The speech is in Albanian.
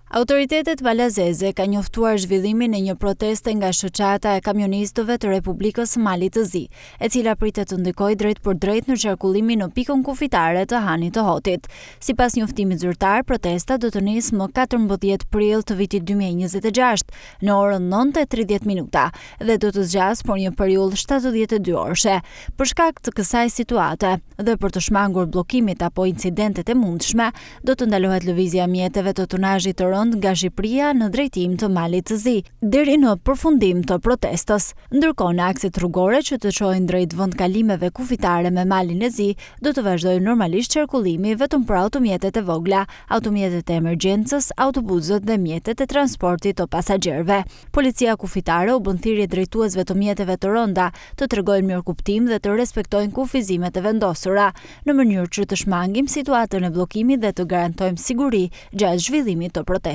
Autoritetet malazeze ka njoftuar zhvillimin e një proteste nga shoqata e kamionistëve të Republikës së Malit të Zi, e cila pritet të ndikojë drejt për drejt në qarkullimin në pikën kufitare të Hanit të Hotit. Sipas njoftimit zyrtar, protesta do të nisë më 14 prill të vitit 2026 në orën 9:30 dhe do të zgjas për një periudhë 72 orëshe. Për shkak të kësaj situate dhe për të shmangur bllokimit apo incidentet e mundshme, do të ndalohet lëvizja mjeteve të tonazhit të nga Shqipëria në drejtim të Malit të Zi, deri në përfundim të protestës. Ndërkohë, në akset rrugore që të çojnë drejt vendkalimeve kufitare me Malin e Zi, do të vazhdojë normalisht qarkullimi vetëm për automjetet e vogla, automjetet e emergjencës, autobusët dhe mjetet e transportit të pasagerëve. Policia kufitare u bën thirrje drejtuesve të mjeteve të rënda të tregojnë mirëkuptim dhe të respektojnë kufizimet e vendosura, në mënyrë që të shmangim situatën e bllokimit dhe të garantojmë siguri gjatë zhvillimit të protestës.